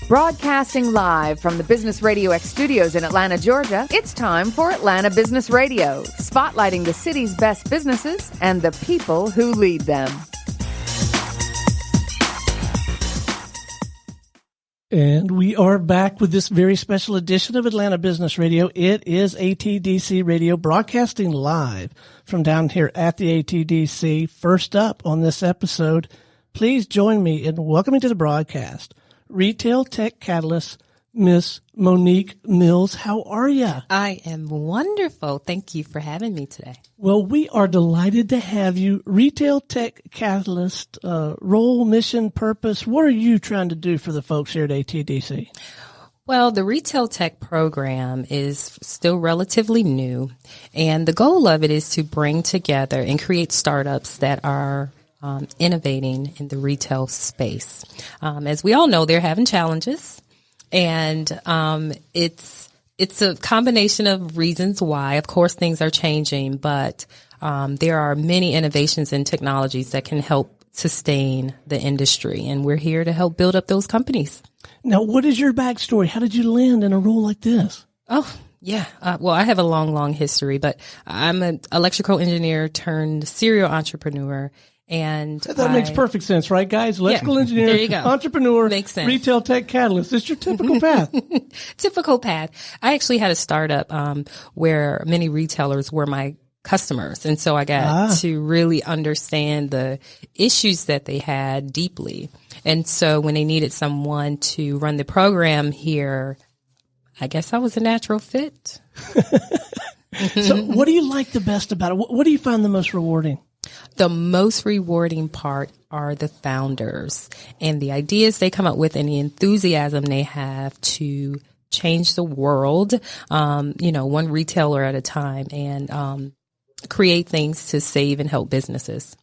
Broadcasting live from the Business Radio X studios in Atlanta, Georgia, it's time for Atlanta Business Radio, spotlighting the city's best businesses and the people who lead them. And we are back with this very special edition of Atlanta Business Radio. It is ATDC Radio, broadcasting live from down here at the ATDC. First up on this episode, please join me in welcoming to the broadcast Retail Tech Catalyst, Miss Monique Mills. How are you? I am wonderful. Thank you for having me today. Well, we are delighted to have you. Retail Tech Catalyst, role, mission, purpose. What are you trying to do for the folks here at ATDC? Well, the Retail Tech program is still relatively new, and the goal of it is to bring together and create startups that are innovating in the retail space. As we all know, they're having challenges, and it's a combination of reasons why. Of course, things are changing, but there are many innovations and technologies that can help sustain the industry, and we're here to help build up those companies. Now, what is your backstory? How did you land in a role like this? Oh, yeah. Well, I have a long history, but I'm an electrical engineer turned serial entrepreneur. And that makes perfect sense, right, guys? Electrical engineer, there you go. Entrepreneur, makes sense. Retail Tech Catalyst. It's your typical path. Typical path. I actually had a startup where many retailers were my customers. And so I got to really understand the issues that they had deeply. And so when they needed someone to run the program here, I guess I was a natural fit. So what do you like the best about it? What do you find the most rewarding? The most rewarding part are the founders and the ideas they come up with and the enthusiasm they have to change the world, one retailer at a time, and create things to save and help businesses.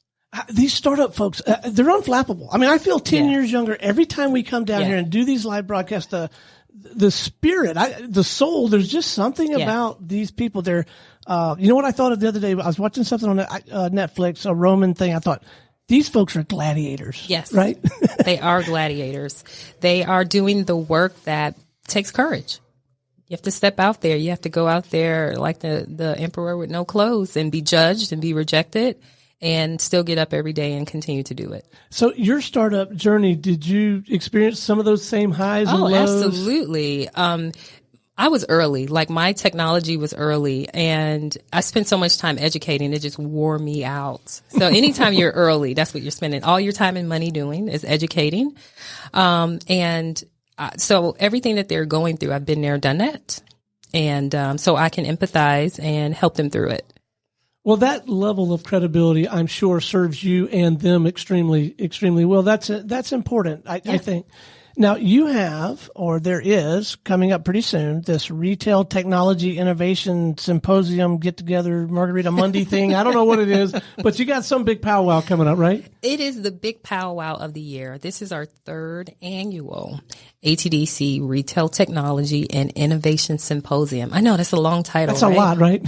These startup folks, they're unflappable. I mean, I feel 10 years younger every time we come down here and do these live broadcasts. The spirit, the soul, there's just something about these people. They're, you know what I thought of the other day? I was watching something on Netflix, a Roman thing. I thought, these folks are gladiators. Yes. Right? They are gladiators. They are doing the work that takes courage. You have to step out there. You have to go out there like the emperor with no clothes and be judged and be rejected, and still get up every day and continue to do it. So your startup journey, did you experience some of those same highs and lows? Oh, absolutely. I was early, like my technology was early, and I spent so much time educating, it just wore me out. So anytime you're early, that's what you're spending all your time and money doing is educating. So everything that they're going through, I've been there, done that. And so I can empathize and help them through it. Well, that level of credibility, I'm sure, serves you and them extremely, extremely well. That's important, I think. Now, you have, or there is, coming up pretty soon, this Retail Technology Innovation Symposium get-together Margarita Monday thing. I don't know what it is, but you got some big powwow coming up, right? It is the big powwow of the year. This is our third annual ATDC Retail Technology and Innovation Symposium. I know, that's a long title, That's a lot, right?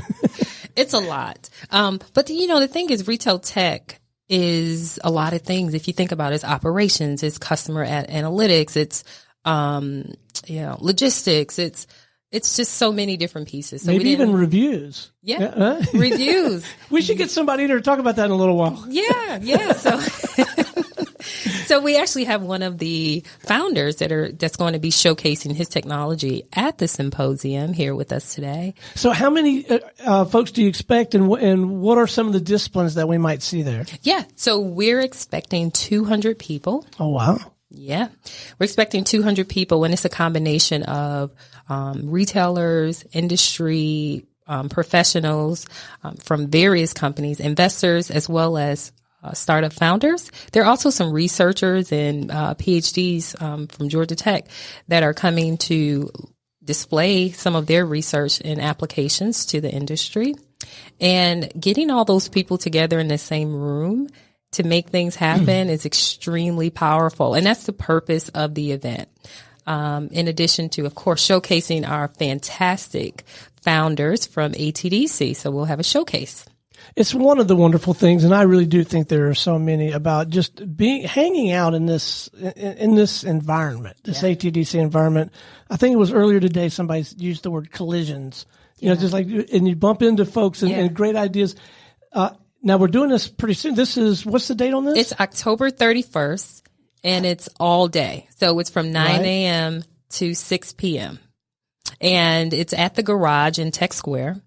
It's a lot. But the thing is, retail tech is a lot of things. If you think about it, it's operations, it's customer analytics, it's, logistics. It's just so many different pieces. So maybe even reviews. Yeah. Reviews. We should get somebody in here to talk about that in a little while. Yeah. So we actually have one of the founders that's going to be showcasing his technology at the symposium here with us today. So how many folks do you expect, and what are some of the disciplines that we might see there? Yeah. So we're expecting 200 people. Oh, wow. Yeah. We're expecting 200 people, and it's a combination of retailers, industry, professionals from various companies, investors, as well as startup founders. There are also some researchers and PhDs from Georgia Tech that are coming to display some of their research and applications to the industry. And getting all those people together in the same room to make things happen is extremely powerful. And that's the purpose of the event. In addition to, of course, showcasing our fantastic founders from ATDC. So we'll have a showcase. It's one of the wonderful things, and I really do think there are so many about just hanging out in this environment, this ATDC environment. I think it was earlier today somebody used the word collisions. You know, just like, and you bump into folks and great ideas. Now we're doing this pretty soon. What's the date on this? It's October 31st, and it's all day. So it's from 9 a.m. to 6 p.m. And it's at the garage in Tech Square,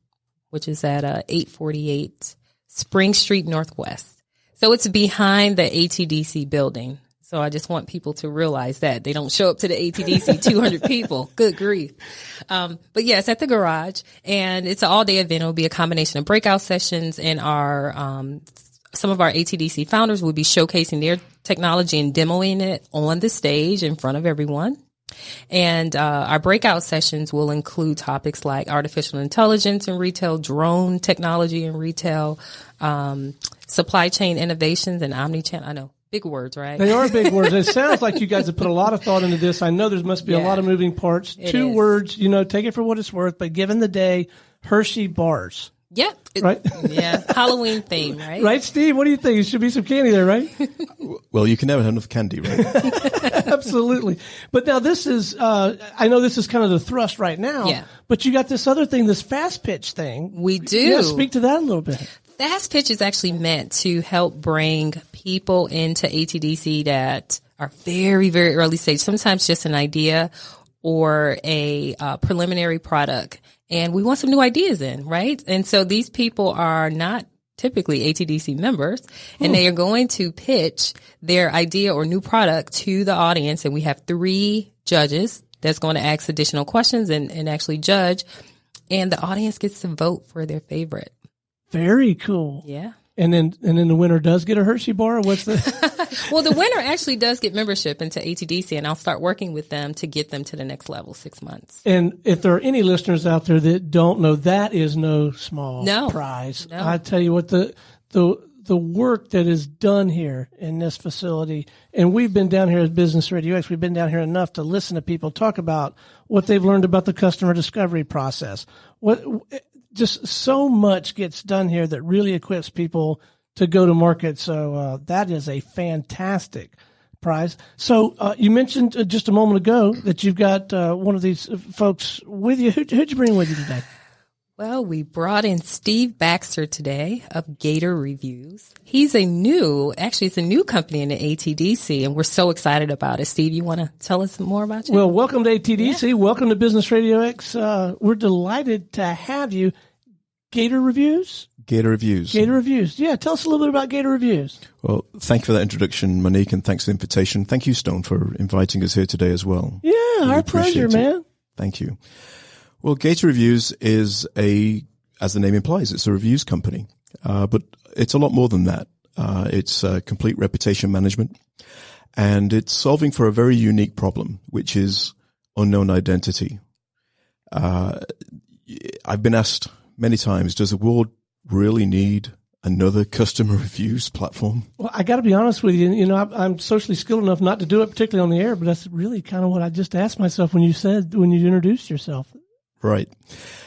which is at 848 Spring Street Northwest. So it's behind the ATDC building. So I just want people to realize that they don't show up to the ATDC 200 people. Good grief. But yeah, it's at the garage, and it's an all day event. It'll be a combination of breakout sessions, and some of our ATDC founders will be showcasing their technology and demoing it on the stage in front of everyone. And our breakout sessions will include topics like artificial intelligence in retail, drone technology in retail, supply chain innovations, and omnichannel. I know, big words, right? They are big words. It sounds like you guys have put a lot of thought into this. I know there must be a lot of moving parts. Two words, take it for what it's worth, but given the day, Hershey bars. Yep. Right? Yeah. Halloween theme, right? Right, Steve? What do you think? There should be some candy there, right? Well, you can never have enough candy, right? Absolutely. But now this is, I know this is kind of the thrust right now, but you got this other thing, this fast pitch thing. We do. Yeah, speak to that a little bit. Fast pitch is actually meant to help bring people into ATDC that are very, very early stage, sometimes just an idea or a preliminary product. And we want some new ideas in, right? And so these people are not typically ATDC members, and they are going to pitch their idea or new product to the audience. And we have 3 judges that's going to ask additional questions and actually judge. And the audience gets to vote for their favorite. Very cool. Yeah. And then the winner does get a Hershey bar, or what's the? Well, the winner actually does get membership into ATDC, and I'll start working with them to get them to the next level, 6 months. And if there are any listeners out there that don't know, that is no small prize. No. I tell you what, the work that is done here in this facility, and we've been down here at Business Radio X, we've been down here enough to listen to people talk about what they've learned about the customer discovery process. Just so much gets done here that really equips people to go to market. So that is a fantastic prize. So you mentioned just a moment ago that you've got one of these folks with you. Who'd you bring with you today? Well, we brought in Steve Baxter today of GATOREVIEWS. It's a new company in the ATDC, and we're so excited about it. Steve, you want to tell us more about you? Well, welcome to ATDC. Yeah. Welcome to Business Radio X. We're delighted to have you. GATOREVIEWS? GATOREVIEWS. GATOREVIEWS. Yeah, tell us a little bit about GATOREVIEWS. Well, thank you for that introduction, Monique, and thanks for the invitation. Thank you, Stone, for inviting us here today as well. Yeah, really our pleasure, man. Thank you. Well, GATOREVIEWS is as the name implies, it's a reviews company. But it's a lot more than that. It's complete reputation management, and it's solving for a very unique problem, which is unknown identity. I've been asked many times, does the world really need another customer reviews platform? Well, I got to be honest with you. I'm socially skilled enough not to do it, particularly on the air, but that's really kind of what I just asked myself when you introduced yourself. Right.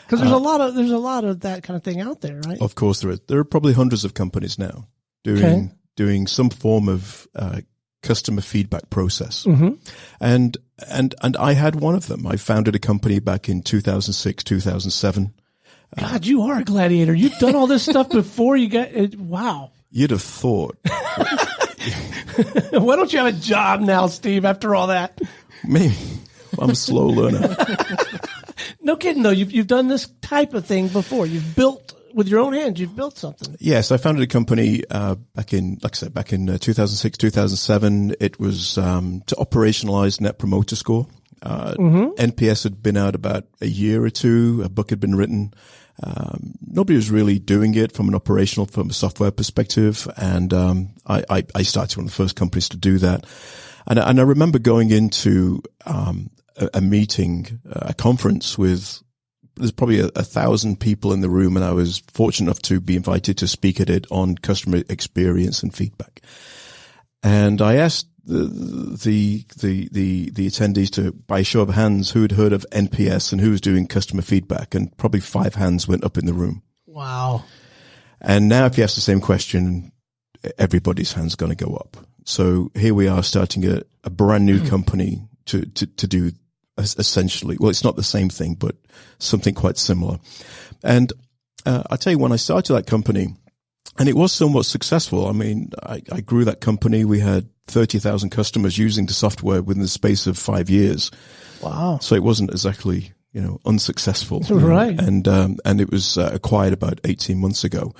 Because there's a lot of that kind of thing out there, right? Of course there is. There are probably hundreds of companies now doing some form of customer feedback process. Mm-hmm. And I had one of them. I founded a company back in 2006, 2007. God, you are a gladiator. You've done all this stuff before you got it. Wow. You'd have thought. Why don't you have a job now, Steve, after all that? Maybe. Well, I'm a slow learner. No kidding, though. You've done this type of thing before. You've built, with your own hands, you've built something. Yes, I founded a company back in 2006, 2007. It was to operationalize Net Promoter Score. NPS had been out about a year or two. A book had been written. Nobody was really doing it from a software perspective. And I started one of the first companies to do that. And I remember going into a meeting, a conference there's probably 1,000 people in the room, and I was fortunate enough to be invited to speak at it on customer experience and feedback. And I asked the attendees to, by a show of hands, who had heard of NPS and who was doing customer feedback, and probably 5 hands went up in the room. Wow. And now if you ask the same question, everybody's hand's going to go up. So here we are starting a brand new company to do essentially, well, it's not the same thing, but something quite similar. And I tell you, when I started that company, and it was somewhat successful. I mean, I grew that company. We had 30,000 customers using the software within the space of 5 years. Wow. So it wasn't exactly, unsuccessful. Right. And it was acquired about 18 months ago.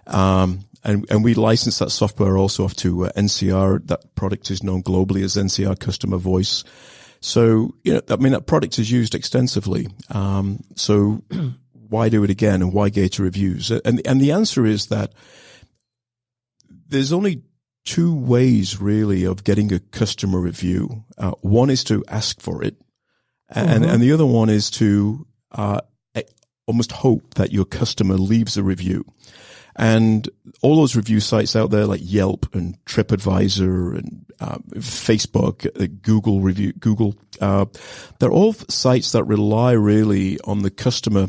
And we licensed that software also off to NCR. That product is known globally as NCR Customer Voice. So, that product is used extensively. So why do it again, and why GATOREVIEWS? And the answer is that there's only two ways really of getting a customer review. One is to ask for it, and the other one is to almost hope that your customer leaves a review. And all those review sites out there like Yelp and TripAdvisor and Facebook, Google, they're all sites that rely really on the customer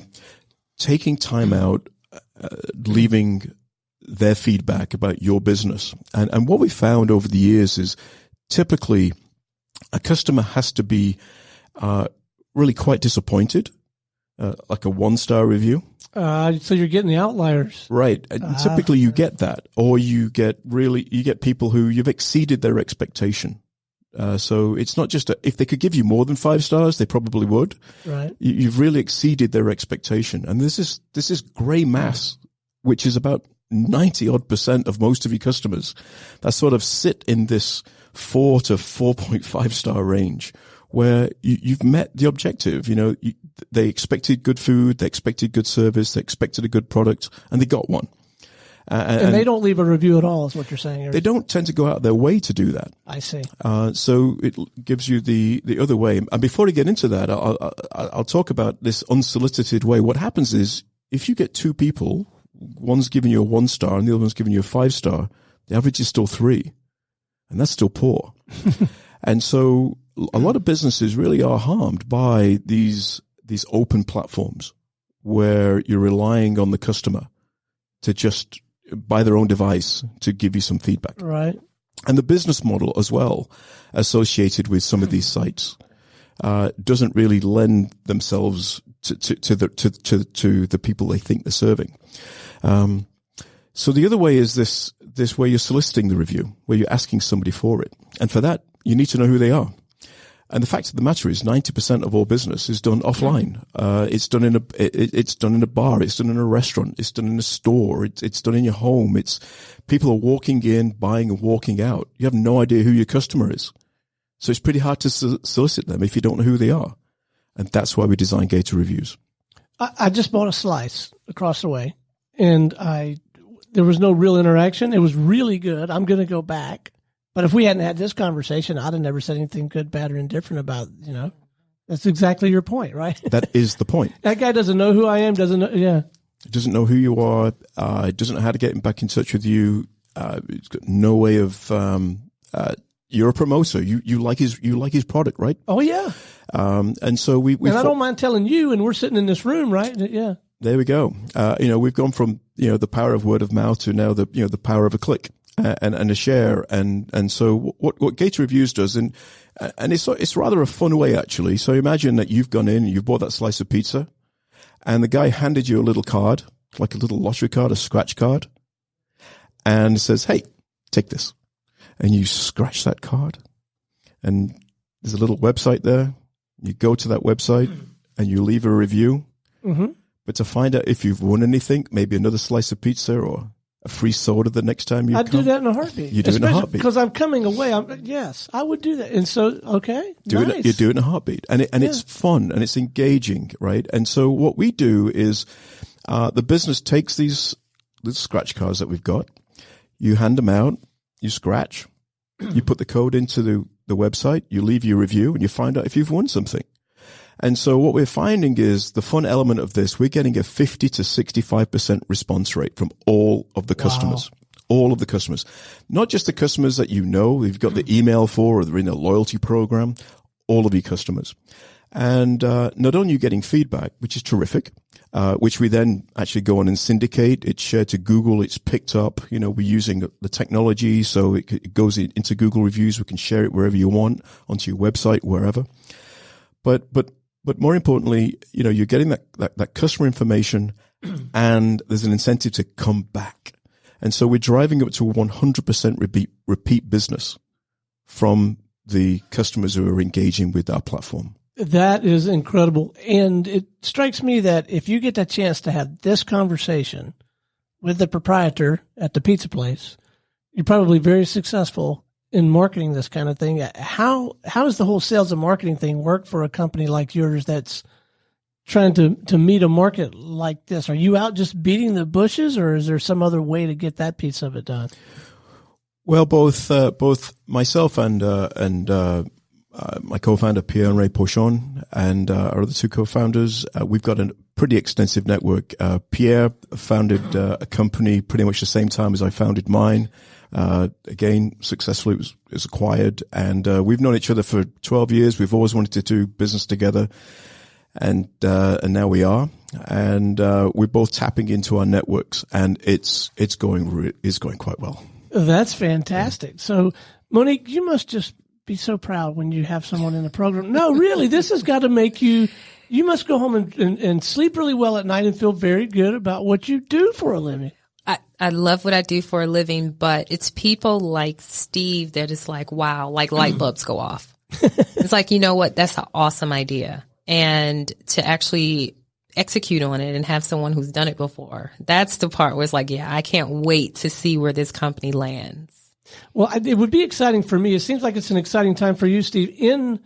taking time out, leaving their feedback about your business. And what we found over the years is typically a customer has to be really quite disappointed, like a 1-star review. So you're getting the outliers. Right. And typically you get that, or you get people who you've exceeded their expectation. So it's not just if they could give you more than 5 stars, they probably would. Right. You've really exceeded their expectation. And this is gray mass, which is about 90% of most of your customers that sort of sit in this 4 to 4.5 star range, where you've met the objective. They expected good food, they expected good service, they expected a good product, and they got one. And they don't leave a review at all, is what you're saying. They don't tend to go out of their way to do that. I see. So it gives you the other way. And before I get into that, I'll talk about this unsolicited way. What happens is, if you get 2 people, one's giving you a 1 star and the other one's giving you a 5 star, the average is still 3. And that's still poor. And so a lot of businesses really are harmed by these open platforms where you're relying on the customer to just buy their own device to give you some feedback. Right. And the business model as well associated with some of these sites doesn't really lend themselves to the people they think they're serving. So the other way is this way you're soliciting the review, where you're asking somebody for it. And for that, you need to know who they are. And the fact of the matter is 90% of all business is done offline. It's done in a bar. It's done in a restaurant. It's done in a store. It's done in your home. People are walking in, buying and walking out. You have no idea who your customer is. So it's pretty hard to solicit them if you don't know who they are. And that's why we designed GATOREVIEWS. I just bought a slice across the way, and there was no real interaction. It was really good. I'm going to go back. But if we hadn't had this conversation, I'd have never said anything good, bad, or indifferent about, that's exactly your point, right? That is the point. That guy doesn't know who I am, doesn't know, yeah. Doesn't know who you are, doesn't know how to get back in touch with you. He's got no way of, you're a promoter. You like his product, right? Oh, yeah. And so we I don't mind telling you, and we're sitting in this room, right? Yeah. There we go. We've gone from, the power of word of mouth to now the power of a click. And a share, and so what GATOREVIEWS does, and it's rather a fun way actually. So imagine that you've gone in and you've bought that slice of pizza, and the guy handed you a little card, like a little lottery card, a scratch card, and says, "Hey, take this," and you scratch that card, and there's a little website there. You go to that website and you leave a review. Mm-hmm. But to find out if you've won anything, maybe another slice of pizza or a free soda the next time you come. I'd do that in a heartbeat. You do it in a heartbeat. Because I'm coming away. Yes, I would do that. And so, okay, nice. You do it in a heartbeat. And it's fun and it's engaging, right? And so what we do is the business takes these little scratch cards that we've got. You hand them out. You scratch. You put the code into the website. You leave your review and you find out if you've won something. And so what we're finding is the fun element of this, we're getting a 50 to 65% response rate from all of the customers. Wow. All of the customers. Not just the customers that you've got the email for or they're in a loyalty program, all of your customers. And not only are you getting feedback, which is terrific, which we then actually go on and syndicate. It's shared to Google. It's picked up. We're using the technology, so it goes into Google reviews. We can share it wherever you want, onto your website, wherever. But more importantly, you're getting that customer information, and there's an incentive to come back. And so we're driving up to 100% repeat business from the customers who are engaging with our platform. That is incredible. And it strikes me that if you get the chance to have this conversation with the proprietor at the pizza place, you're probably very successful in marketing this kind of thing. How does the whole sales and marketing thing work for a company like yours that's trying to meet a market like this? Are you out just beating the bushes, or is there some other way to get that piece of it done? Well, both myself and my co-founder Pierre-Henri Pochon and our other two co-founders, we've got a pretty extensive network. Pierre founded a company pretty much the same time as I founded mine. Again, successfully it was acquired, and we've known each other for 12 years. We've always wanted to do business together. And now we are, and we're both tapping into our networks, and it's going quite well. That's fantastic. So, Monique, you must just be so proud when you have someone in the program. No, really, this has got to make you must go home and sleep really well at night and feel very good about what you do for a living. I love what I do for a living, but it's people like Steve that is like, wow, like light bulbs go off. It's like, you know what? That's an awesome idea. And to actually execute on it and have someone who's done it before, that's the part where it's like, yeah, I can't wait to see where this company lands. Well, it would be exciting for me. It seems like it's an exciting time for you, Steve. In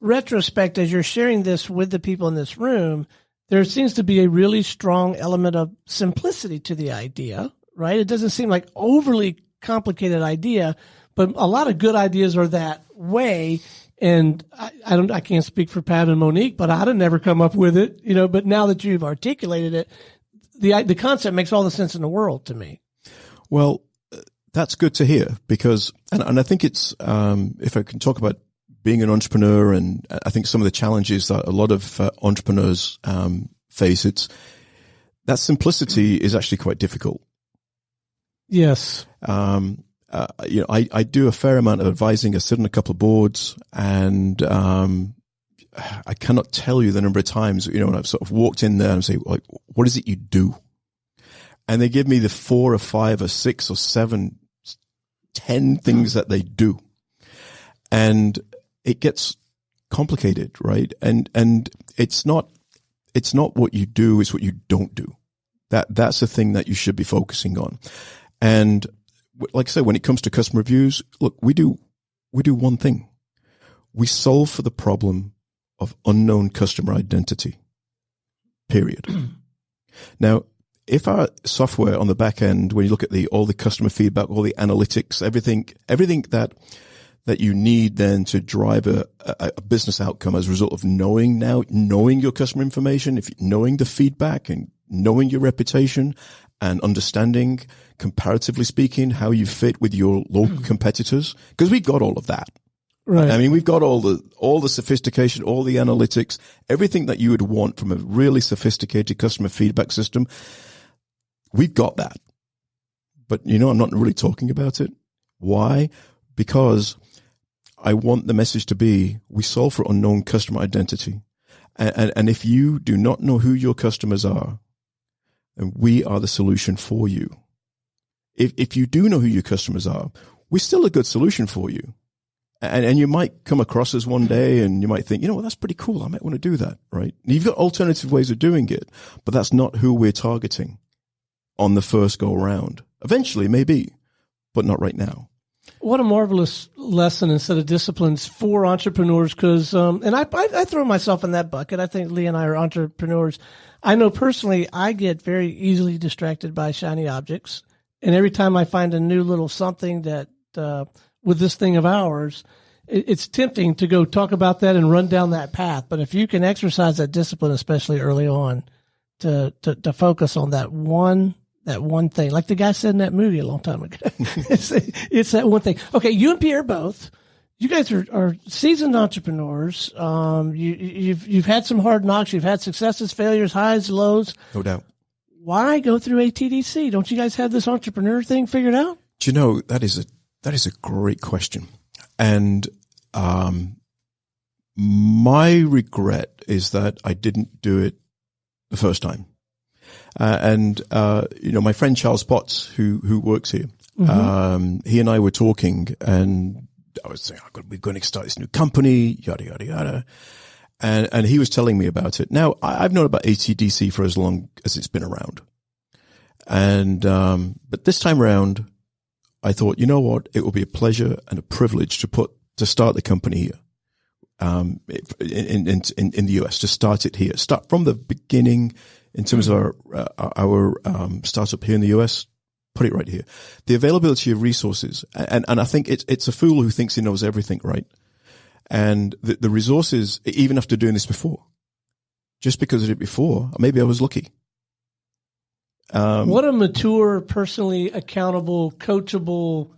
retrospect, as you're sharing this with the people in this room, there seems to be a really strong element of simplicity to the idea, right? It doesn't seem like overly complicated idea, but a lot of good ideas are that way. And I can't speak for Pat and Monique, but I'd have never come up with it, but now that you've articulated it, the concept makes all the sense in the world to me. Well, that's good to hear, because, and I think it's, if I can talk about being an entrepreneur, and I think some of the challenges that a lot of entrepreneurs face, that simplicity is actually quite difficult. Yes. I do a fair amount of advising. I sit on a couple of boards, and I cannot tell you the number of times, when I've sort of walked in there and say, like, what is it you do? And they give me the 4 or 5 or 6 or 7, 10 things that they do. And it gets complicated, right? And it's not what you do, it's what you don't do. That's the thing that you should be focusing on. And like I said, when it comes to customer reviews, look, we do one thing. We solve for the problem of unknown customer identity, period. Now, if our software on the back end, when you look at all the customer feedback, all the analytics, everything that you need then to drive a business outcome as a result of knowing your customer information, knowing the feedback and knowing your reputation and understanding, comparatively speaking, how you fit with your local competitors, because we've got all of that. Right. I mean, we've got all the sophistication, all the analytics, everything that you would want from a really sophisticated customer feedback system. We've got that. But, I'm not really talking about it. Why? Because I want the message to be, we solve for unknown customer identity. And if you do not know who your customers are, then we are the solution for you. If you do know who your customers are, we're still a good solution for you. And you might come across us one day and you might think, that's pretty cool. I might want to do that, right? And you've got alternative ways of doing it, but that's not who we're targeting on the first go around. Eventually, maybe, but not right now. What a marvelous lesson and set of disciplines for entrepreneurs, because, and I throw myself in that bucket. I think Lee and I are entrepreneurs. I know personally I get very easily distracted by shiny objects. And every time I find a new little something that, with this thing of ours, it's tempting to go talk about that and run down that path. But if you can exercise that discipline, especially early on, to focus on that one thing, like the guy said in that movie a long time ago, it's that one thing. Okay. You and Pierre both, You guys are seasoned entrepreneurs. You've had some hard knocks. You've had successes, failures, highs, lows. No doubt. Why go through ATDC? Don't you guys have this entrepreneur thing figured out? Do you know, that is a great question. And my regret is that I didn't do it the first time. My friend Charles Potts, who works here, he and I were talking, and I was saying, we're going to start this new company, yada, yada, yada. And he was telling me about it. Now, I've known about ATDC for as long as it's been around. And, but this time around, I thought, you know what? It will be a pleasure and a privilege to start the company here, in the US, to start it here, start from the beginning in terms of our startup here in the US. Put it right here. The availability of resources. And I think it's a fool who thinks he knows everything, right? And the resources, even after doing this before, just because I did it before, maybe I was lucky. What a mature, personally accountable, coachable,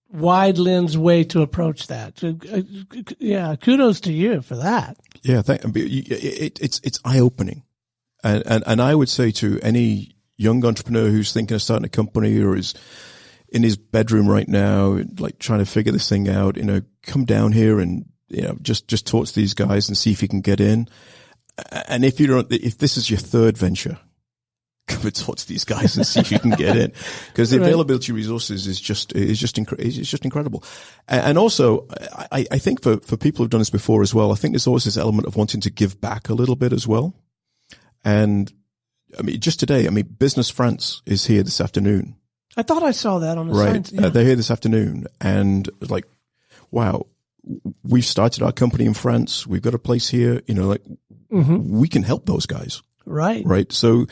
wide lens way to approach that. Yeah. Kudos to you for that. Yeah. It's eye opening. And I would say to any young entrepreneur who's thinking of starting a company or is in his bedroom right now, like trying to figure this thing out, come down here and, just talk to these guys and see if you can get in. And if this is your third venture, come and talk to these guys and see if you can get in, because the availability of resources is just incredible. And also, I think for people who've done this before as well, I think there's always this element of wanting to give back a little bit as well. And I mean, just today, Business France is here this afternoon. I thought I saw that on the signs. Yeah. They're here this afternoon, and like, wow, we've started our company in France. We've got a place here. We can help those guys. Right. So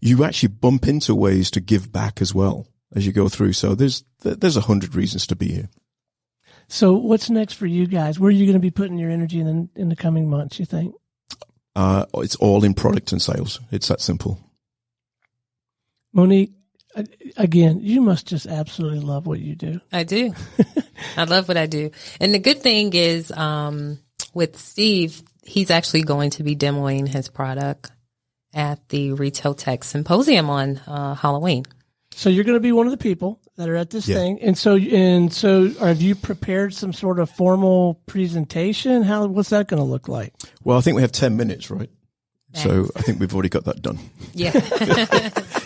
you actually bump into ways to give back as well as you go through. So there's 100 reasons to be here. So what's next for you guys? Where are you going to be putting your energy in the coming months, you think? It's all in product and sales. It's that simple. Monique, again, you must just absolutely love what you do. I do. I love what I do. And the good thing is, with Steve, he's actually going to be demoing his product at the Retail Tech Symposium on Halloween. So you're going to be one of the people that are at this thing. And so have you prepared some sort of formal presentation? What's that going to look like? Well, I think we have 10 minutes, right? Nice. So I think we've already got that done. Yeah.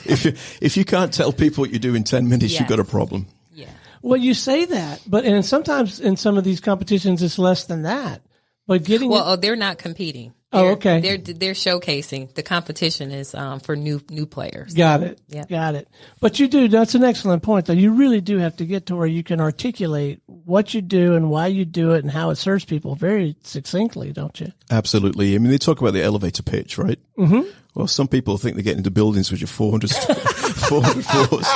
If you can't tell people what you do in 10 minutes, you've got a problem. Yeah. Well, you say that, and sometimes in some of these competitions, it's less than that. But they're not competing. Okay. They're showcasing. The competition is for new players. Got it. Yeah. Got it. But you do. That's an excellent point, though. You really do have to get to where you can articulate what you do and why you do it and how it serves people very succinctly, don't you? Absolutely. They talk about the elevator pitch, right? Mm-hmm. Well, some people think they get into buildings which are 400 floors.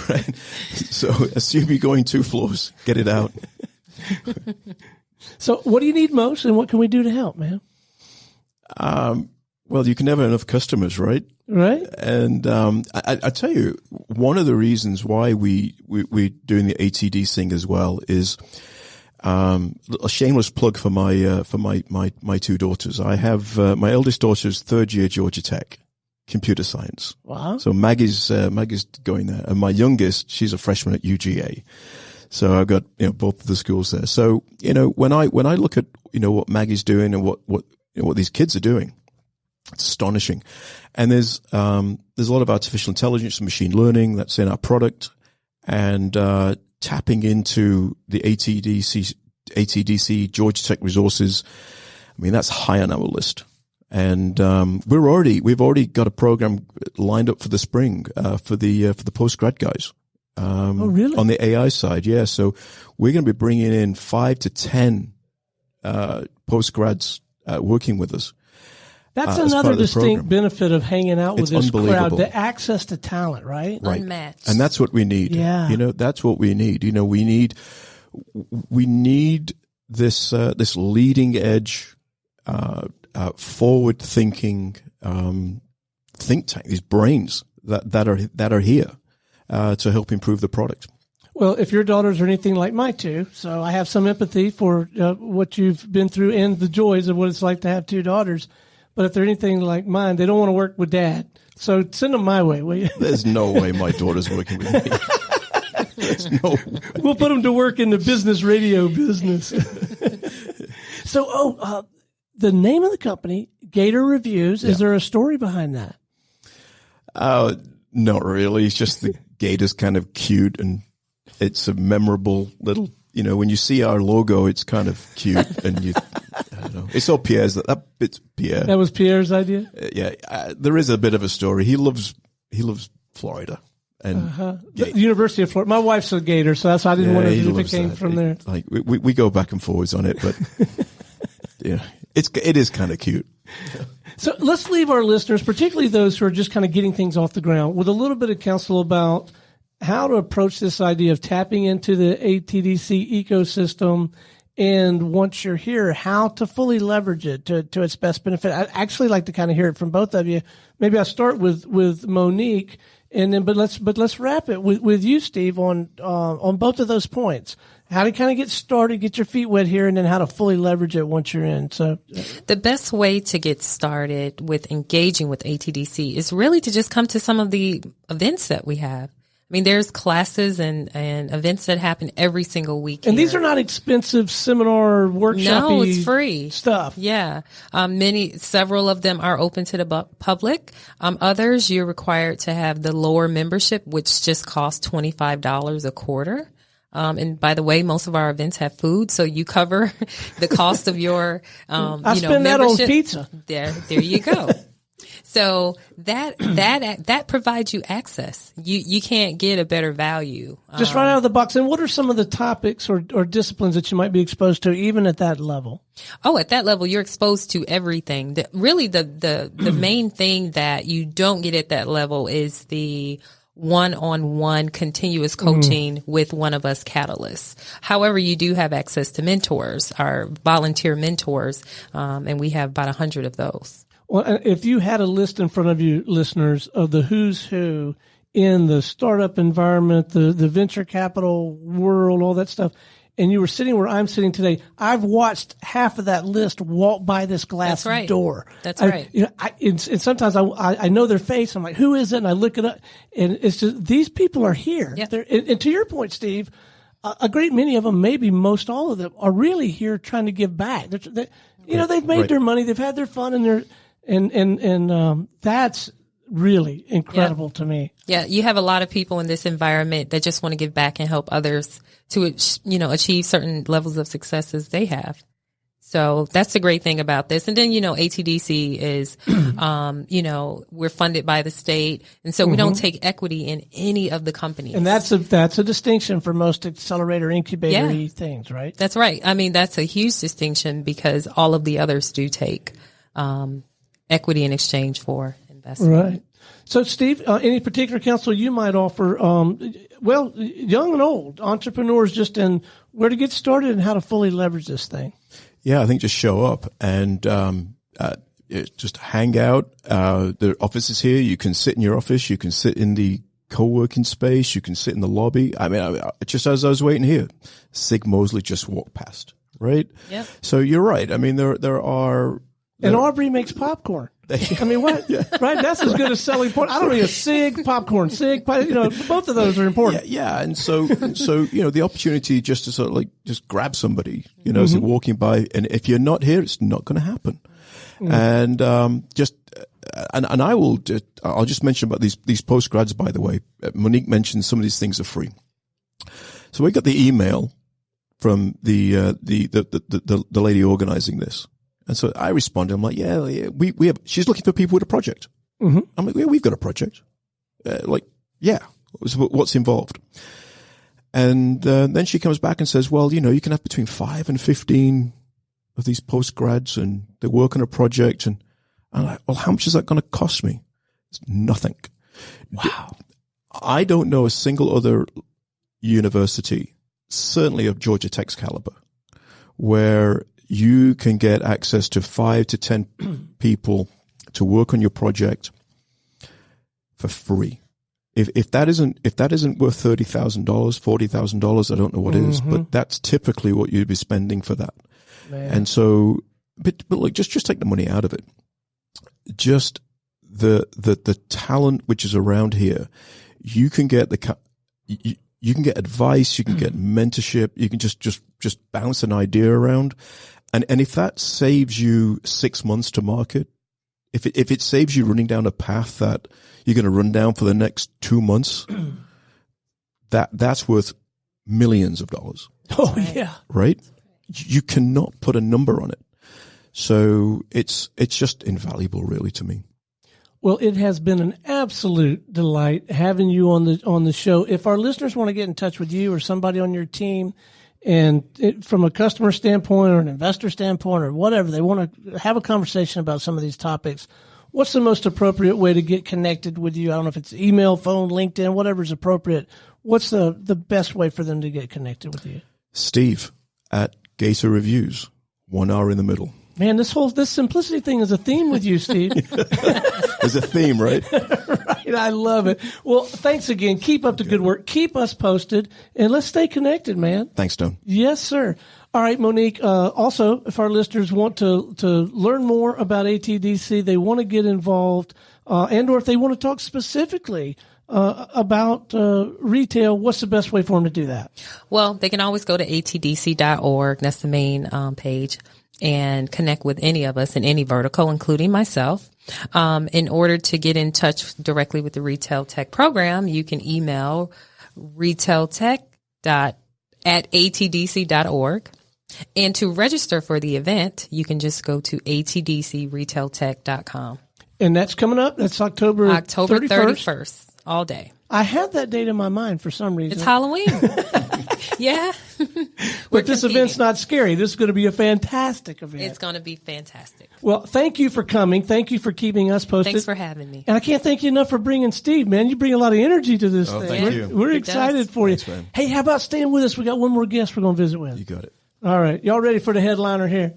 Right? So assume you're going 2 floors. Get it out. So what do you need most, and what can we do to help, man? Well, you can never have enough customers, right? Right. And I tell you, one of the reasons why we're doing the ATD thing as well is a shameless plug for my 2 daughters. I have my eldest daughter's 3rd year Georgia Tech, computer science. Wow. So Maggie's going there, and my youngest, she's a freshman at UGA. So I've got both of the schools there. So when I look at what Maggie's doing and what these kids are doing, it's astonishing. And there's a lot of artificial intelligence and machine learning that's in our product, and tapping into the ATDC Georgia Tech resources. That's high on our list. And we've already got a program lined up for the spring for the post-grad guys. Oh, really? On the AI side, yeah. So we're going to be bringing in 5 to 10 postgrads working with us. That's another distinct benefit of hanging out with this crowd, the access to talent, right? Unmatched. And that's what we need. Yeah. That's what we need. We need this leading edge, forward thinking think tank, these brains that are here. To help improve the product. Well, if your daughters are anything like my two, so I have some empathy for what you've been through and the joys of what it's like to have two daughters. But if they're anything like mine, they don't want to work with Dad. So send them my way, will you? There's no way my daughter's working with me. There's no way. We'll put them to work in the business radio business. So, the name of the company, GATOREVIEWS, is there a story behind that? Not really. It's just the Gator's kind of cute, and it's a memorable little, when you see our logo, it's kind of cute, and I don't know. It's all Pierre's. That bit's Pierre. That was Pierre's idea? There is a bit of a story. He loves Florida. And the University of Florida. My wife's a Gator, so that's why I didn't wonder if it came from there. Like we go back and forwards on it, but yeah, it is kind of cute. So let's leave our listeners, particularly those who are just kind of getting things off the ground, with a little bit of counsel about how to approach this idea of tapping into the ATDC ecosystem. And once you're here, how to fully leverage it to its best benefit. I'd actually like to kind of hear it from both of you. Maybe I'll start with Monique. And then, but let's wrap it with you, Steve, on both of those points. How to kind of get started, get your feet wet here, and then how to fully leverage it once you're in. So, the best way to get started with engaging with ATDC is really to just come to some of the events that we have. I mean, there's classes and events that happen every single week. And these are not expensive seminar workshop. No, it's free stuff. Yeah. Several of them are open to the public. Others you're required to have the lower membership, which just costs $25 a quarter. And by the way, most of our events have food, so you cover the cost of your, I spend that on pizza. There you go. So that provides you access. You can't get a better value. Just right out of the box. And what are some of the topics or disciplines that you might be exposed to even at that level? Oh, at that level, you're exposed to everything. The main thing that you don't get at that level is the one-on-one continuous coaching with one of us catalysts. However, you do have access to mentors, our volunteer mentors, and we have about 100 of those. Well, if you had a list in front of you, listeners, of the who's who in the startup environment, the venture capital world, all that stuff, and you were sitting where I'm sitting today, I've watched half of that list walk by this glass door. That's right. And sometimes I know their face. I'm like, who is it? And I look it up, and it's just these people are here. Yep. And to your point, Steve, a great many of them, maybe most all of them, are really here trying to give back. They've made their money, they've had their fun, and that's really incredible to me. Yeah, you have a lot of people in this environment that just want to give back and help others to, achieve certain levels of successes they have. So that's the great thing about this. And then, ATDC is, we're funded by the state. And so we don't take equity in any of the companies. And that's a distinction for most accelerator incubator things, right? That's right. I mean, that's a huge distinction because all of the others do take, equity in exchange for investment. Right. So, Steve, any particular counsel you might offer, young and old entrepreneurs, just in where to get started and how to fully leverage this thing? Yeah, I think just show up and just hang out. The office is here. You can sit in your office. You can sit in the co-working space. You can sit in the lobby. I mean, just as I was waiting here, Sig Mosley just walked past, right? Yeah. So you're right. I mean, there are... And Aubrey makes popcorn. I mean, what? Yeah. Right? That's as good as selling point. I don't need a Sig, popcorn, Sig, both of those are important. Yeah. And so, the opportunity just to sort of just grab somebody, as they're walking by. And if you're not here, it's not going to happen. And, I'll just mention about these postgrads, by the way. Monique mentioned some of these things are free. So we got the email from the lady organizing this. And so I responded. I'm like, yeah, we have, she's looking for people with a project. Mm-hmm. I'm like, yeah, we've got a project. What's involved? And then she comes back and says, well, you can have between 5 and 15 of these postgrads and they work on a project. And I'm like, well, how much is that going to cost me? It's nothing. Wow. I don't know a single other university, certainly of Georgia Tech's caliber, where you can get access to 5 to 10 people to work on your project for free. If that isn't worth $30,000, $40,000, I don't know what is, but that's typically what you'd be spending for that. Man. And so, but like, just take the money out of it. Just the talent which is around here, you can get you can get advice, you can get mentorship, you can just bounce an idea around, and if that saves you 6 months to market, if it saves you running down a path that you're going to run down for the next 2 months, that's worth millions of dollars. Oh yeah, right. You cannot put a number on it, so it's just invaluable, really, to me. Well, it has been an absolute delight having you on the show. If our listeners want to get in touch with you or somebody on your team, and from a customer standpoint or an investor standpoint or whatever, they want to have a conversation about some of these topics, what's the most appropriate way to get connected with you? I don't know if it's email, phone, LinkedIn, whatever's appropriate. What's the best way for them to get connected with you? Steve at GATOREVIEWS, 1 hour in the middle. Man, this simplicity thing is a theme with you, Steve. There's a theme, right? Right. I love it. Well, thanks again. Keep up the good work. Keep us posted, and let's stay connected, man. Thanks, Stone. Yes, sir. All right, Monique. Also, if our listeners want to learn more about ATDC, they want to get involved, and or if they want to talk specifically about retail, what's the best way for them to do that? Well, they can always go to atdc.org. That's the main page, and connect with any of us in any vertical, including myself. In order to get in touch directly with the Retail Tech program, you can email retailtech@atdc.org. And to register for the event, you can just go to atdcretailtech.com. And that's coming up. That's October 31st, all day. I had that date in my mind for some reason. It's Halloween. Yeah. But this event's not scary. This is going to be a fantastic event. It's going to be fantastic. Well, thank you for coming. Thank you for keeping us posted. Thanks for having me. And I can't thank you enough for bringing Steve, man. You bring a lot of energy to this thing. Thank you. We're excited for you. Thanks, man. Hey, how about staying with us? We got one more guest we're going to visit with. You got it. All right. Y'all ready for the headliner here?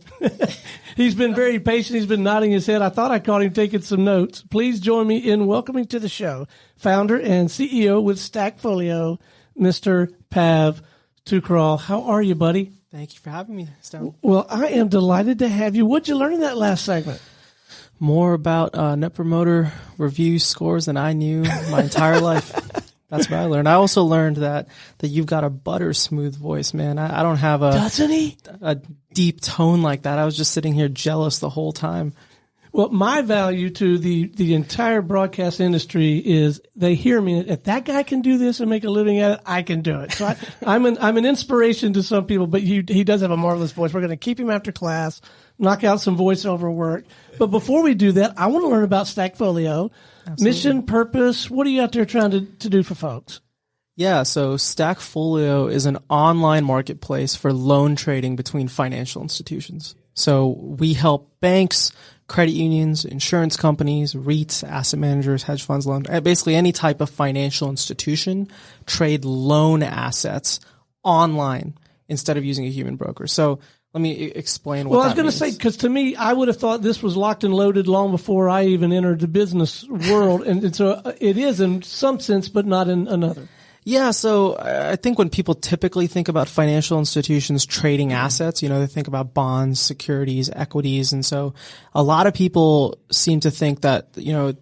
He's been very patient. He's been nodding his head. I thought I caught him taking some notes. Please join me in welcoming to the show founder and CEO with Stackfolio, Mr. Pav Tukral. How are you, buddy? Thank you for having me, Stone. Well, I am delighted to have you. What'd you learn in that last segment? More about Net Promoter review scores than I knew my entire life. That's what I learned. I also learned that you've got a butter smooth voice, man. I don't have Doesn't he? a deep tone like that. I was just sitting here jealous the whole time. Well, my value to the entire broadcast industry is they hear me. If that guy can do this and make a living at it, I can do it. So I'm an inspiration to some people, but he does have a marvelous voice. We're going to keep him after class, knock out some voiceover work. But before we do that, I want to learn about Stackfolio. Absolutely. Mission, purpose. What are you out there trying to do for folks? Yeah, so Stackfolio is an online marketplace for loan trading between financial institutions. So we help banks, credit unions, insurance companies, REITs, asset managers, hedge funds, basically any type of financial institution trade loan assets online instead of using a human broker. So let me explain what that means. Well, I was going to say, because to me, I would have thought this was locked and loaded long before I even entered the business world. And so it is in some sense, but not in another. Yeah, so I think when people typically think about financial institutions trading assets, they think about bonds, securities, equities. And so a lot of people seem to think that,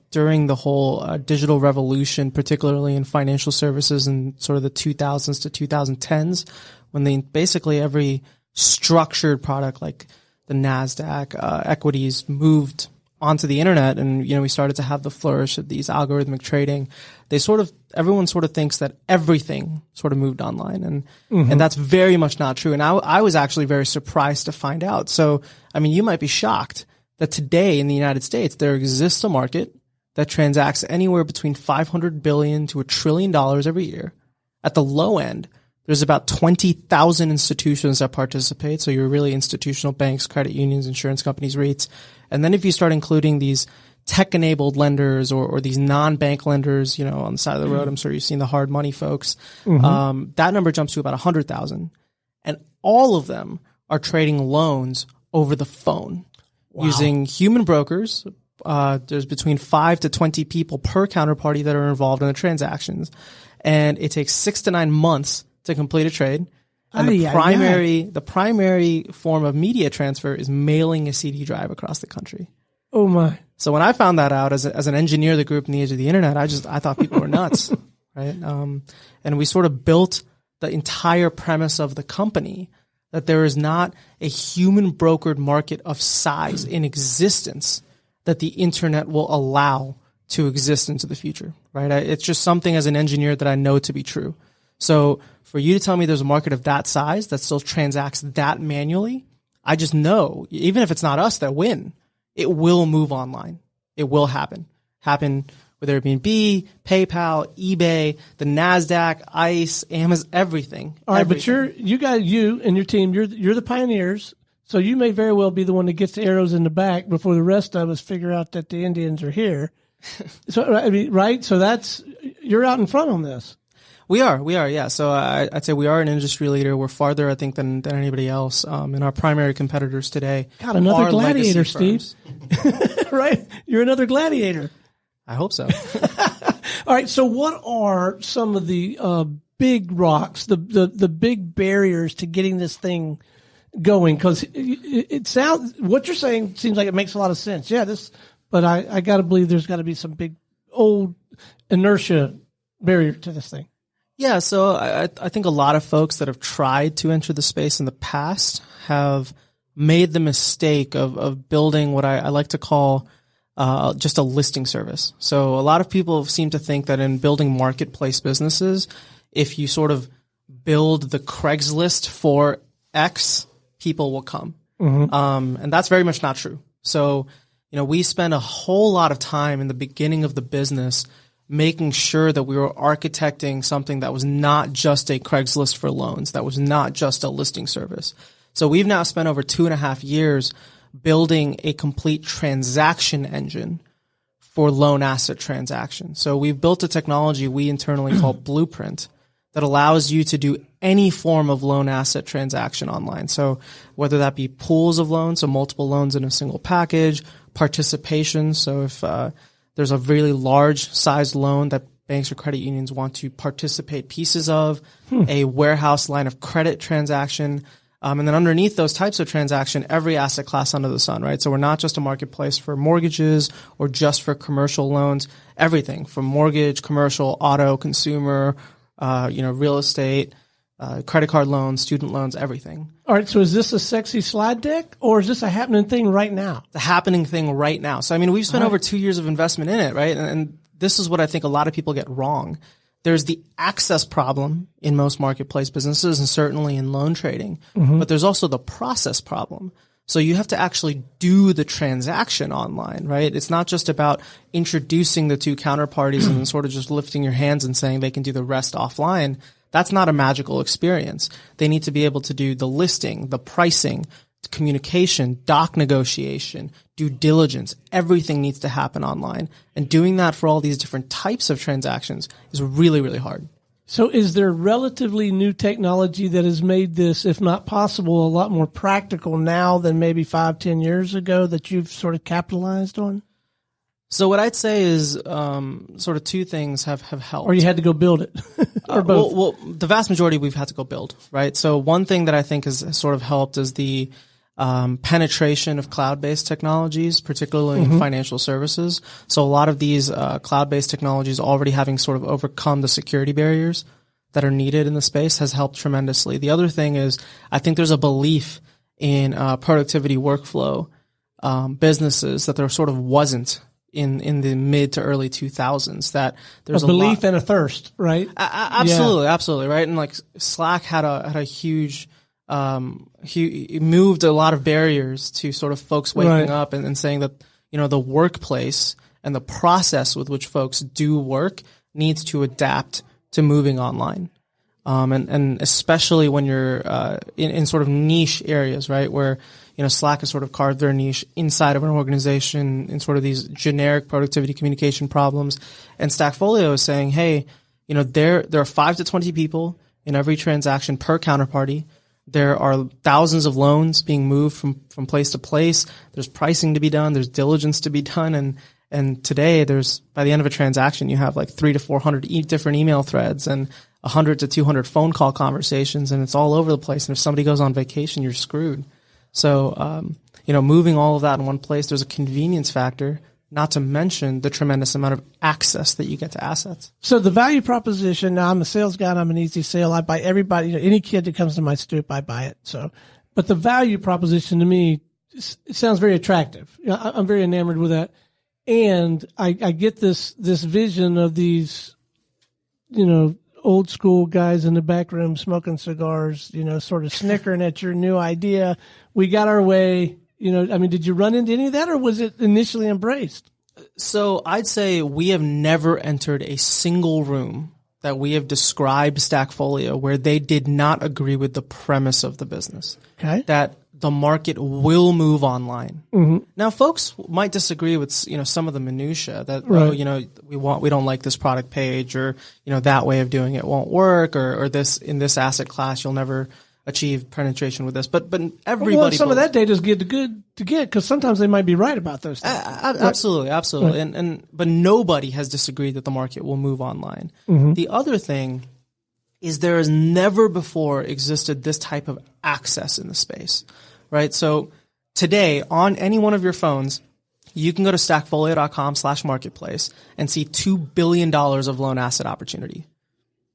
during the whole digital revolution, particularly in financial services in sort of the 2000s to 2010s, when basically every structured product like the NASDAQ, equities moved onto the internet, and we started to have the flourish of these algorithmic trading. Everyone sort of thinks that everything sort of moved online, and that's very much not true. And I was actually very surprised to find out. So, you might be shocked that today in the United States there exists a market that transacts anywhere between $500 billion to $1 trillion every year. At the low end, there's about 20,000 institutions that participate. So you're really institutional banks, credit unions, insurance companies, REITs. And then if you start including these tech-enabled lenders or these non-bank lenders, on the side of the road, I'm sure you've seen the hard money folks. That number jumps to about 100,000. And all of them are trading loans over the phone using human brokers, there's between 5 to 20 people per counterparty that are involved in the transactions. And it takes 6 to 9 months to complete a trade. And the primary form of media transfer is mailing a CD drive across the country. Oh my. So when I found that out as an engineer that grew up in the age of the internet, I thought people were nuts, right? And we sort of built the entire premise of the company that there is not a human brokered market of size in existence that the internet will allow to exist into the future, right? It's just something as an engineer that I know to be true. So for you to tell me there's a market of that size that still transacts that manually, I just know, even if it's not us that win, it will move online. It will happen. Happen with Airbnb, PayPal, eBay, the NASDAQ, ICE, Amazon, everything. All right, but you and your team, you're the pioneers. So you may very well be the one that gets the arrows in the back before the rest of us figure out that the Indians are here. So I mean, right? So you're out in front on this. We are, yeah. So I'd say we are an industry leader. We're farther, I think, than anybody else. And our primary competitors today. God, another gladiator, Steve. Right? You're another gladiator. I hope so. All right. So what are some of the big rocks, the big barriers to getting this thing going? Because it sounds, what you're saying seems like it makes a lot of sense. Yeah, but I got to believe there's got to be some big old inertia barrier to this thing. Yeah, so I think a lot of folks that have tried to enter the space in the past have made the mistake of building what I like to call just a listing service. So a lot of people seem to think that in building marketplace businesses, if you sort of build the Craigslist for X, people will come. Mm-hmm. And that's very much not true. So, we spend a whole lot of time in the beginning of the business making sure that we were architecting something that was not just a Craigslist for loans, that was not just a listing service. So we've now spent over 2.5 years building a complete transaction engine for loan asset transactions. So we've built a technology we internally call Blueprint that allows you to do any form of loan asset transaction online. So whether that be pools of loans, so multiple loans in a single package, participation. So if there's a really large sized loan that banks or credit unions want to participate pieces of, a warehouse line of credit transaction. And then underneath those types of transaction, every asset class under the sun, right? So we're not just a marketplace for mortgages or just for commercial loans, everything from mortgage, commercial, auto, consumer, real estate, credit card loans, student loans, everything. All right. So is this a sexy slide deck or is this a happening thing right now? The happening thing right now. So, we've spent over 2 years of investment in it, right? And this is what I think a lot of people get wrong. There's the access problem in most marketplace businesses and certainly in loan trading, but there's also the process problem. So you have to actually do the transaction online, right? It's not just about introducing the two counterparties and sort of just lifting your hands and saying they can do the rest offline. That's not a magical experience. They need to be able to do the listing, the pricing, communication, doc negotiation, due diligence. Everything needs to happen online. And doing that for all these different types of transactions is really, really hard. So is there relatively new technology that has made this, if not possible, a lot more practical now than maybe 5-10 years ago that you've sort of capitalized on? So what I'd say is sort of two things have helped. Or you had to go build it? Or both? Well, the vast majority we've had to go build, right? So one thing that I think has sort of helped is the penetration of cloud-based technologies, particularly in financial services. So a lot of these cloud-based technologies already having sort of overcome the security barriers that are needed in the space has helped tremendously. The other thing is I think there's a belief in productivity workflow businesses that there sort of wasn't in the mid to early 2000s, that there's a belief and a thirst, right? Absolutely, right? And like Slack had a huge, he moved a lot of barriers to sort of folks waking up and saying that, the workplace and the process with which folks do work needs to adapt to moving online. And especially when you're in sort of niche areas, right, where Slack has sort of carved their niche inside of an organization in sort of these generic productivity communication problems, and Stackfolio is saying, hey, there are 5 to 20 people in every transaction per counterparty. There are thousands of loans being moved from place to place. There's pricing to be done. There's diligence to be done. And today by the end of a transaction, you have like 300 to 400 different email threads and 100 to 200 phone call conversations, and it's all over the place. And if somebody goes on vacation, you're screwed. So, moving all of that in one place, there's a convenience factor, not to mention the tremendous amount of access that you get to assets. So the value proposition, now I'm a sales guy and I'm an easy sale. I buy everybody, any kid that comes to my stoop, I buy it. So, but the value proposition to me, it sounds very attractive. I'm very enamored with that. And I get this vision of these, old school guys in the back room smoking cigars, sort of snickering at your new idea. We got our way. Did you run into any of that, or was it initially embraced? So I'd say we have never entered a single room that we have described Stackfolio where they did not agree with the premise of the business. Okay. That the market will move online. Mm-hmm. Now, folks might disagree with, some of the minutia that, right. we don't like this product page, or, that way of doing it won't work, or this, in this asset class, you'll never achieve penetration with this. But everybody. Well, some of that data is good to get, because sometimes they might be right about those things. Absolutely. Right. But nobody has disagreed that the market will move online. Mm-hmm. The other thing is there has never before existed this type of access in the space, right? So today on any one of your phones, you can go to stackfolio.com/marketplace and see $2 billion of loan asset opportunity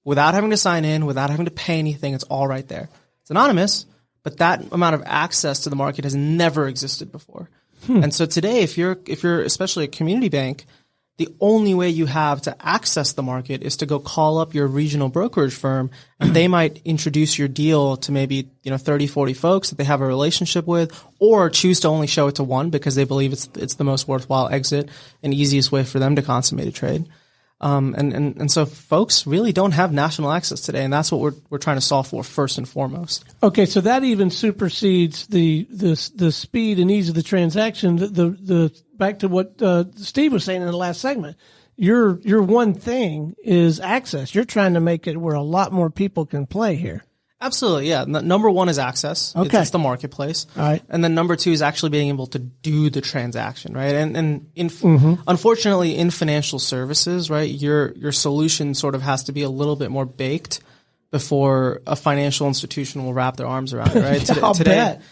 without having to sign in, without having to pay anything. It's all right there. It's anonymous, but that amount of access to the market has never existed before. And so today, if you're especially a community bank, the only way you have to access the market is to go call up your regional brokerage firm, and they might introduce your deal to maybe, 30, 40 folks that they have a relationship with, or choose to only show it to one because they believe it's the most worthwhile exit and easiest way for them to consummate a trade. And so folks really don't have national access today, and that's what we're trying to solve for first and foremost. Okay, so that even supersedes the speed and ease of the transaction. The back to what Steve was saying in the last segment, your one thing is access. You're trying to make it where a lot more people can play here. Absolutely, yeah. Number one is access. Okay. It's the marketplace. All right. And then number two is actually being able to do the transaction, right? And Mm-hmm. unfortunately, in financial services, right, your solution sort of has to be a little bit more baked before a financial institution will wrap their arms around it, right? Yeah, I'll bet.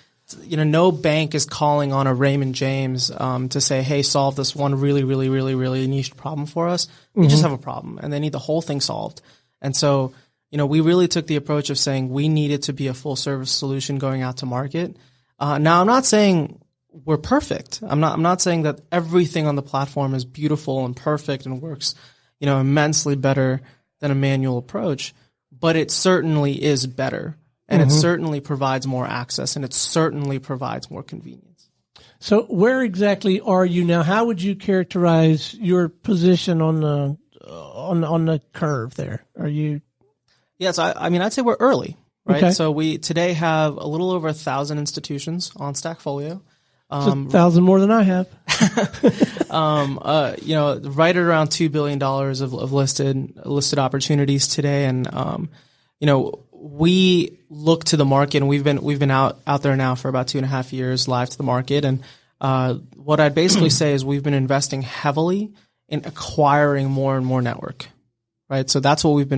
No bank is calling on a Raymond James to say, hey, solve this one really, really, really, really niche problem for us. We just have a problem, and they need the whole thing solved. And so, we really took the approach of saying we needed to be a full service solution going out to market. Now, I'm not saying we're perfect. I'm not saying that everything on the platform is beautiful and perfect and works, immensely better than a manual approach, but it certainly is better, and it certainly provides more access, and it certainly provides more convenience. So where exactly are you now? How would you characterize your position on the curve there? Are you? Yes, I'd say we're early, right? Okay. So we today have a little over 1,000 institutions on Stackfolio. 1,000 more than I have. Right at around $2 billion of listed opportunities today, and we look to the market, and we've been out there now for about 2.5 years, live to the market, and what I'd basically say is we've been investing heavily in acquiring more and more network. Right, so that's what we've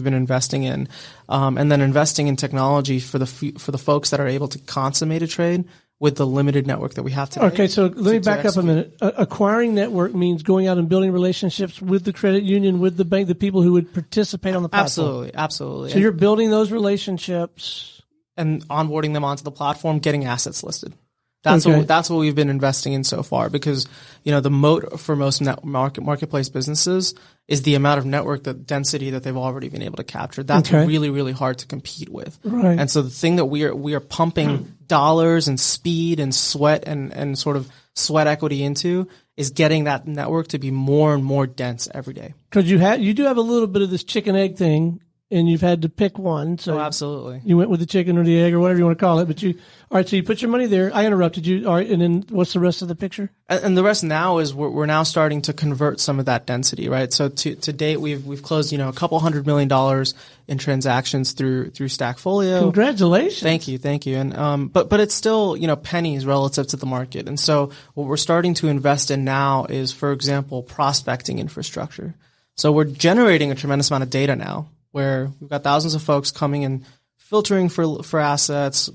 been investing in, and then investing in technology for the folks that are able to consummate a trade with the limited network that we have today. Okay, so let me back up a minute. Acquiring network means going out and building relationships with the credit union, with the bank, the people who would participate on the platform. Absolutely. So you're building those relationships and onboarding them onto the platform, getting assets listed. That's what we've been investing in so far, because the moat for most marketplace businesses is the amount of network density that they've already been able to capture. That's really, really hard to compete with. Right. And so the thing that we are pumping dollars and speed and sweat and sort of sweat equity into is getting that network to be more and more dense every day. Because you do have a little bit of this chicken egg thing. and you've had to pick one. So absolutely. You went with the chicken or the egg or whatever you want to call it. But all right, so you put your money there. I interrupted you. All right, and then what's the rest of the picture? And the rest now is we're now starting to convert some of that density, right? So to date, we've closed, a couple $100 million in transactions through Stackfolio. Congratulations. Thank you. And, but it's still, pennies relative to the market. And so what we're starting to invest in now is, for example, prospecting infrastructure. So we're generating a tremendous amount of data now where we've got thousands of folks coming and filtering for assets.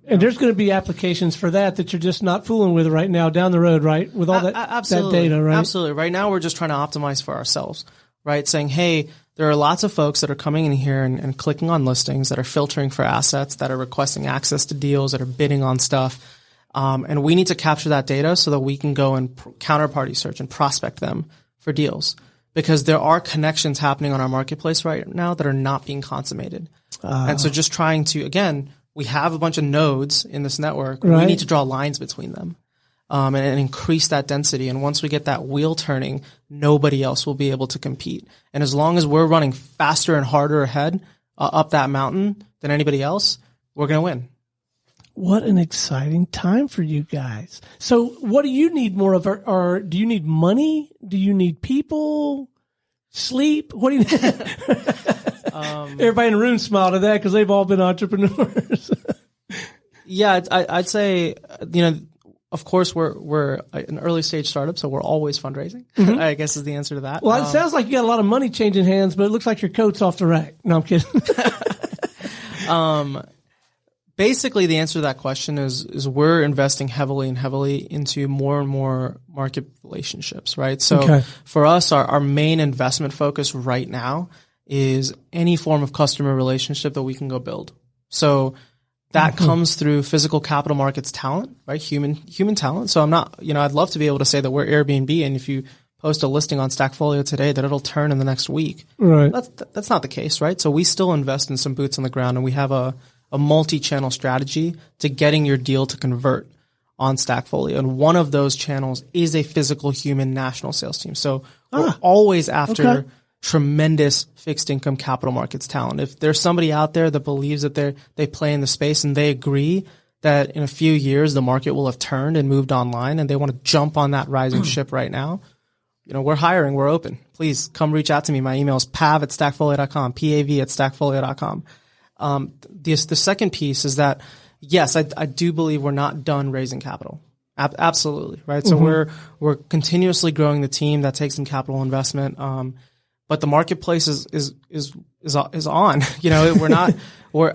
And there's going to be applications for that you're just not fooling with right now down the road, right? With all that data, right? Absolutely. Right now we're just trying to optimize for ourselves, right? Saying, hey, there are lots of folks that are coming in here and clicking on listings, that are filtering for assets, that are requesting access to deals, that are bidding on stuff. And we need to capture that data so that we can go and counterparty search and prospect them for deals. Because there are connections happening on our marketplace right now that are not being consummated. And so just trying to, again, we have a bunch of nodes in this network. Right. We need to draw lines between them and increase that density. And once we get that wheel turning, nobody else will be able to compete. And as long as we're running faster and harder ahead up that mountain than anybody else, we're going to win. What an exciting time for you guys. So what do you need more of? Or do you need money? Do you need people? Sleep? What do you need? Everybody in the room smiled at that because they've all been entrepreneurs. Yeah, I'd say, of course we're an early stage startup, so we're always fundraising. Mm-hmm. I guess is the answer to that. Well, it sounds like you got a lot of money changing hands, but it looks like your coat's off the rack. No, I'm kidding. Basically, the answer to that question is we're investing heavily into more and more market relationships, right? So for us, our main investment focus right now is any form of customer relationship that we can go build. So that comes through physical capital markets talent, right? Human talent. So I'm not, I'd love to be able to say that we're Airbnb, and if you post a listing on Stackfolio today, that it'll turn in the next week. Right. That's not the case, right? So we still invest in some boots on the ground, and we have a multi-channel strategy to getting your deal to convert on Stackfolio. And one of those channels is a physical human national sales team. So we're always after tremendous fixed income capital markets talent. If there's somebody out there that believes that they play in the space and they agree that in a few years the market will have turned and moved online and they want to jump on that rising ship right now, we're hiring, we're open. Please come reach out to me. My email is pav@stackfolio.com, pav@stackfolio.com. The second piece is that, yes, I do believe we're not done raising capital. Absolutely. Right. So we're continuously growing the team. That takes some capital investment. But the marketplace is on,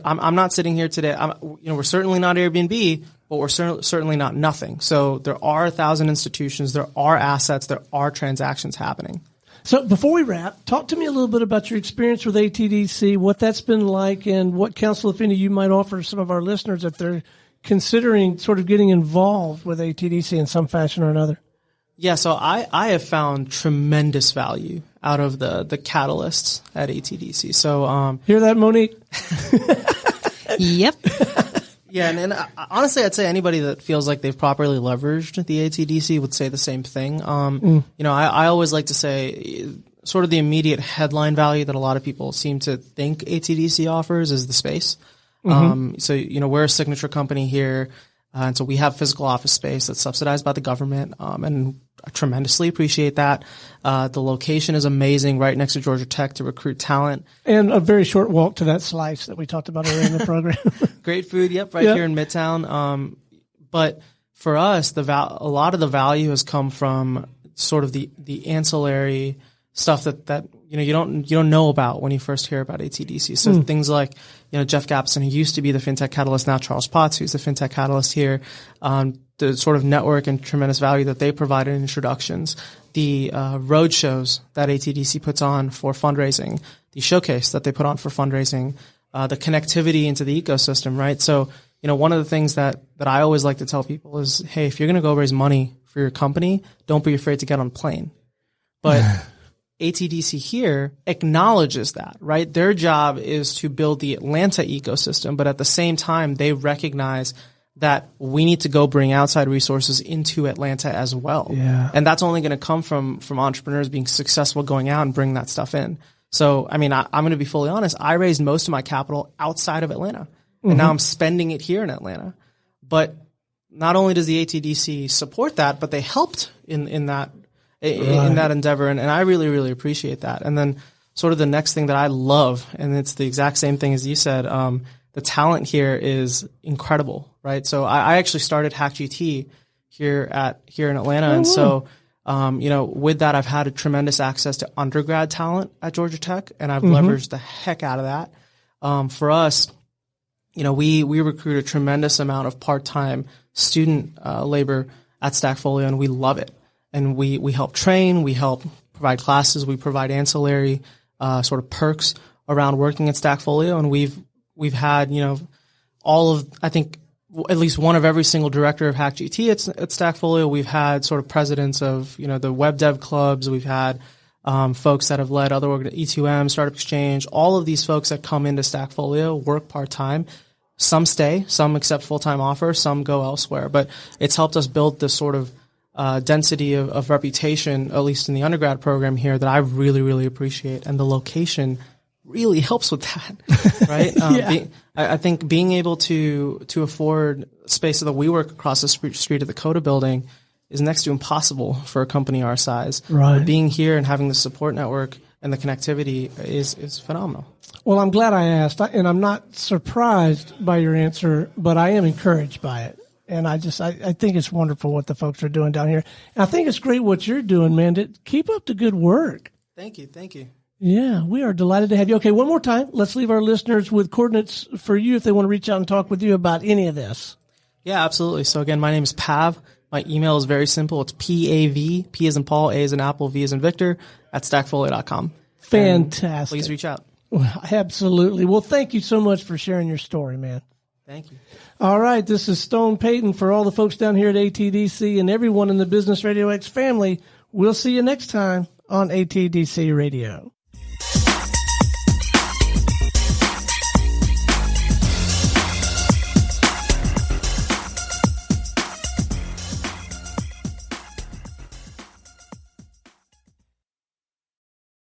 I'm not sitting here today. We're certainly not Airbnb, but we're certainly not nothing. So there are 1,000 institutions. There are assets. There are transactions happening. So before we wrap, talk to me a little bit about your experience with ATDC, what that's been like, and what counsel, if any, you might offer some of our listeners if they're considering sort of getting involved with ATDC in some fashion or another. Yeah, so I have found tremendous value out of the catalysts at ATDC. So hear that, Monique? Yep. Yeah, and honestly, I'd say anybody that feels like they've properly leveraged the ATDC would say the same thing. I always like to say sort of the immediate headline value that a lot of people seem to think ATDC offers is the space. So we're a signature company here. And so we have physical office space that's subsidized by the government, and I tremendously appreciate that. The location is amazing, right next to Georgia Tech to recruit talent. And a very short walk to that slice that we talked about earlier in the program. Great food, here in Midtown. But for us, a lot of the value has come from sort of the ancillary stuff that you don't know about when you first hear about ATDC. So things like Jeff Gapson, who used to be the FinTech Catalyst, now Charles Potts, who's the FinTech Catalyst here, the sort of network and tremendous value that they provide in introductions, the road shows that ATDC puts on for fundraising, the showcase that they put on for fundraising, the connectivity into the ecosystem, right? So one of the things that I always like to tell people is, hey, if you're going to go raise money for your company, don't be afraid to get on a plane. But ATDC here acknowledges that, right? Their job is to build the Atlanta ecosystem, but at the same time, they recognize that we need to go bring outside resources into Atlanta as well. Yeah. And that's only going to come from entrepreneurs being successful going out and bringing that stuff in. So, I mean, I'm going to be fully honest. I raised most of my capital outside of Atlanta, and now I'm spending it here in Atlanta. But not only does the ATDC support that, but they helped in that endeavor. And I really, really appreciate that. And then sort of the next thing that I love, and it's the exact same thing as you said, the talent here is incredible, right? So I actually started HackGT here in Atlanta. And so, with that, I've had a tremendous access to undergrad talent at Georgia Tech, and I've leveraged the heck out of that. For us, we recruit a tremendous amount of part-time student labor at Stackfolio, and we love it. And we help train, we help provide classes, we provide ancillary sort of perks around working at Stackfolio, and we've had I think at least one of every single director of HackGT at Stackfolio. We've had sort of presidents of the web dev clubs. We've had folks that have led other E2M, Startup Exchange. All of these folks that come into Stackfolio work part time. Some stay, some accept full-time offers, some go elsewhere. But it's helped us build this sort of density of reputation, at least in the undergrad program here, that I really, really appreciate. And the location really helps with that, right? I think being able to afford space so that we work across the street of the Coda building is next to impossible for a company our size. Right. But being here and having the support network and the connectivity is phenomenal. Well, I'm glad I asked, and I'm not surprised by your answer, but I am encouraged by it. And I think it's wonderful what the folks are doing down here. And I think it's great what you're doing, man. Keep up the good work. Thank you. Yeah, we are delighted to have you. Okay, one more time. Let's leave our listeners with coordinates for you if they want to reach out and talk with you about any of this. Yeah, absolutely. So again, my name is Pav. My email is very simple. It's PAV, P as in Paul, A as in Apple, V as in Victor, at stackfolio.com. Fantastic. And please reach out. Well, absolutely. Well, thank you so much for sharing your story, man. Thank you. All right, this is Stone Payton for all the folks down here at ATDC and everyone in the Business Radio X family. We'll see you next time on ATDC Radio.